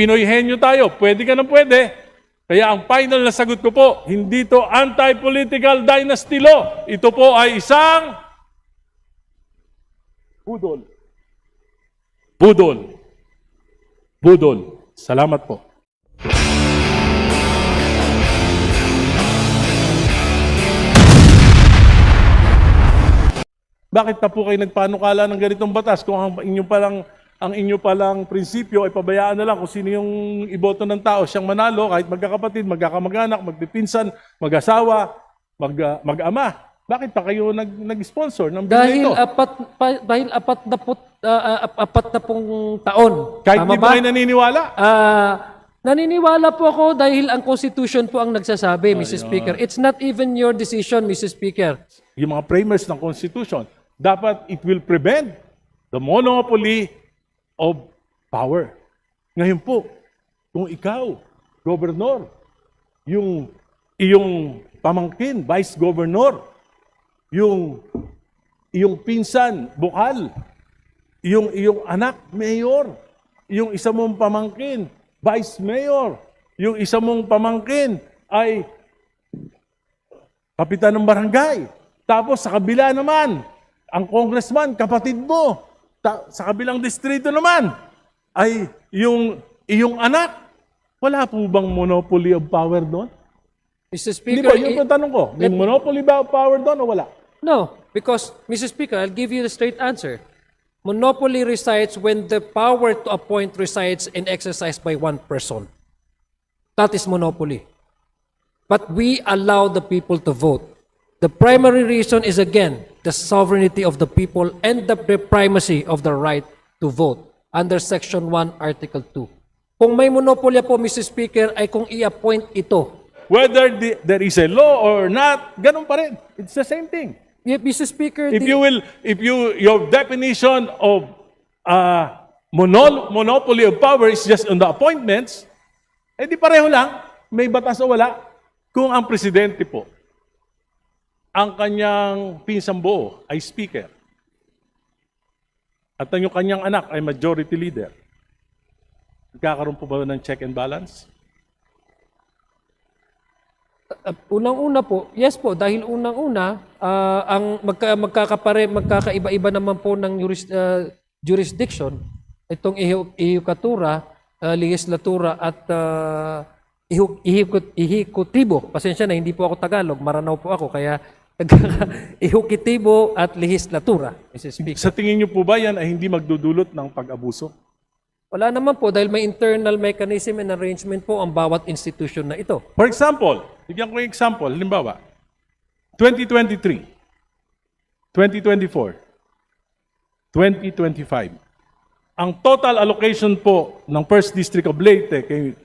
Pinoy henyo tayo, pwede ka na pwede. Kaya ang final na sagot ko po, hindi to anti-political dynasty law. Ito po ay isang budol. Budol. Budol. Salamat po. Bakit pa po kayo nagpanukala ng ganitong batas kung ang inyo palang prinsipyo ay pabayaan na lang kung sino yung iboto ng tao, siyang manalo, kahit magkakapatid, magkakamag-anak, magpipinsan, mag-asawa, mag-ama. Bakit pa kayo nag-sponsor ng bill ito? Dahil apat na pong taon. Kahit di ba kayo naniniwala? Naniniwala po ako dahil ang Constitution po ang nagsasabi, Mr. Speaker. It's not even your decision, Mr. Speaker. Yung mga framers ng Constitution, dapat it will prevent the monopoly of power. Ngayon po, kung ikaw, gobernador, yung iyong pamangkin, vice governor, yung iyong pinsan, bukal, yung iyong anak, mayor, yung isa mong pamangkin, vice mayor, yung isa mong pamangkin ay kapitan ng barangay. Tapos sa kabila naman, ang congressman, kapatid mo. Sa kabilang distrito naman, ay yung iyong anak. Wala po bang monopoly of power doon? Mr. Hindi Speaker, ba? Yung tanong ko, may monopoly ba of power doon o wala? no, because, Mr. Speaker, I'll give you the straight answer. Monopoly resides when the power to appoint resides and exercised by one person. That is monopoly. But we allow the people to vote. The primary reason is, again, the sovereignty of the people and the primacy of the right to vote under Section 1, Article 2. Kung may monopolya po, Mr. Speaker, ay kung i-appoint ito. Whether there is a law or not, ganun pa rin. It's the same thing. Yeah, Mr. Speaker, Your definition of monopoly of power is just on the appointments, eh di pareho lang, may batas o wala. Kung ang presidente po, ang kanyang pinsang buo ay speaker, at ang kanyang anak ay majority leader, nagkakaroon po ba ng check and balance? unang-una po, yes po, dahil unang-una, ang magkakaiba-iba naman po ng jurisdiction, itong ihikatura, legislatura at ihikutibo. Pasensya na, hindi po ako Tagalog, Maranao po ako, kaya ihikutibo at legislatura, Mr. Speaker. Sa tingin niyo po ba yan ay hindi magdudulot ng pag-abuso? Wala naman po dahil may internal mechanism and arrangement po ang bawat institution na ito. For example, bigyan ko yung example, halimbawa, 2023, 2024, 2025. Ang total allocation po ng 1st District of Leyte kay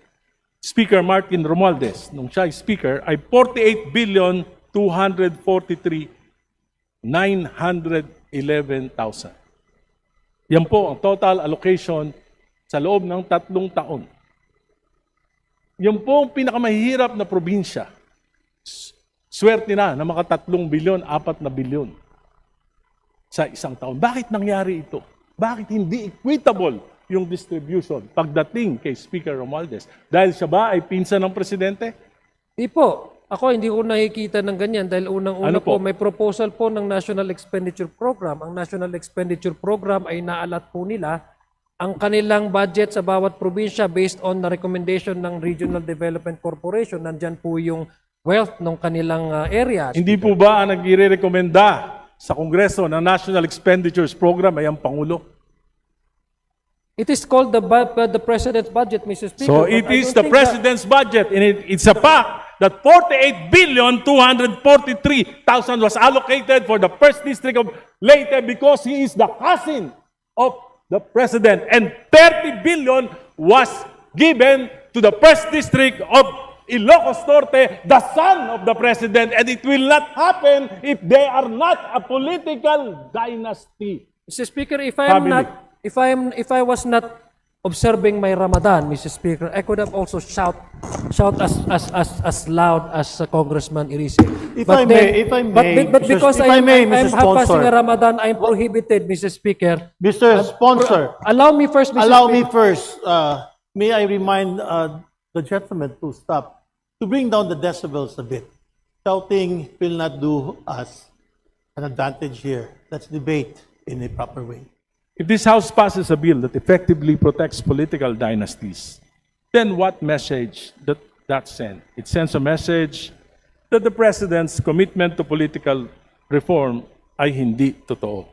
Speaker Martin Romualdez, nung siya ay Speaker, ay 48,243,911,000. Yan po ang total allocation sa loob ng 3 taon. Yung pong pinakamahirap na probinsya, swerte na maka 3 bilyon, 4 na bilyon sa isang taon. Bakit nangyari ito? Bakit hindi equitable yung distribution pagdating kay Speaker Romualdez? Dahil siya ba ay pinsan ng presidente? Di po. Ako hindi ko nakikita ng ganyan dahil unang-una Ano po? may proposal po ng National Expenditure Program. Ang National Expenditure Program ay naalat po nila ang kanilang budget sa bawat probinsya based on the recommendation ng Regional Development Corporation. Nandyan po yung wealth ng kanilang area. Hindi po ba ang nagre-rekomenda sa Kongreso ng National Expenditures Program ay ang Pangulo? It is called the President's budget, Mr. Speaker. So but it I is don't the think President's budget, and it's a fact that 48,243,000 was allocated for the 1st District of Leyte because he is the cousin of the President, and 30 billion was given to the 1st District of Ilocos Norte, the son of the President, and it will not happen if they are not a political dynasty. Mr. Speaker, if I was not observing my Ramadan, Mr. Speaker, I could have also shout as loud as Congressman Irise. If I may, but because if I may, I'm Mr. passing Sponsor. a Ramadan, I'm prohibited, Mr. Speaker. Mr. Sponsor, Allow me first, Mr. allow Speaker. me first may I remind the gentleman to stop, to bring down the decibels a bit. Shouting will not do us an advantage here. Let's debate in a proper way. If this House passes a bill that effectively protects political dynasties, then what message that send? It sends a message that the President's commitment to political reform ay hindi totoo.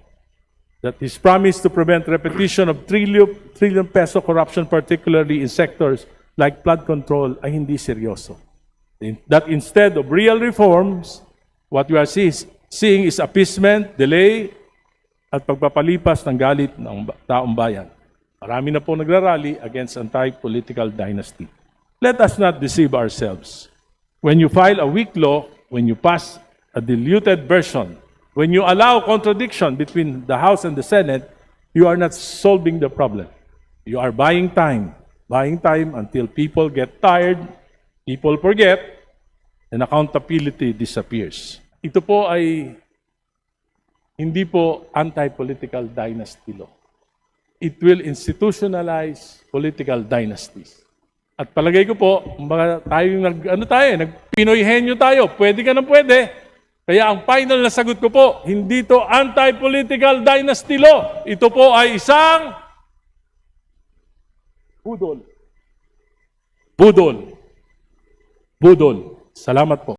That his promise to prevent repetition of trillion peso corruption, particularly in sectors like flood control, ay hindi seryoso. That instead of real reforms, what we are seeing is appeasement, delay, at pagpapalipas ng galit ng taong bayan. Marami na po nagrarally against anti-political dynasty. Let us not deceive ourselves. When you file a weak law, when you pass a diluted version, when you allow contradiction between the House and the Senate, you are not solving the problem. You are buying time until people get tired, people forget, and accountability disappears. Ito po ay hindi po anti-political dynasty law. It will institutionalize political dynasties. At palagay ko po, mga nag-Pinoy henyo tayo, pwede ka na pwede. Kaya ang final na sagot ko po, hindi to anti-political dynasty law. Ito po ay isang budol. Budol. Budol. Salamat po.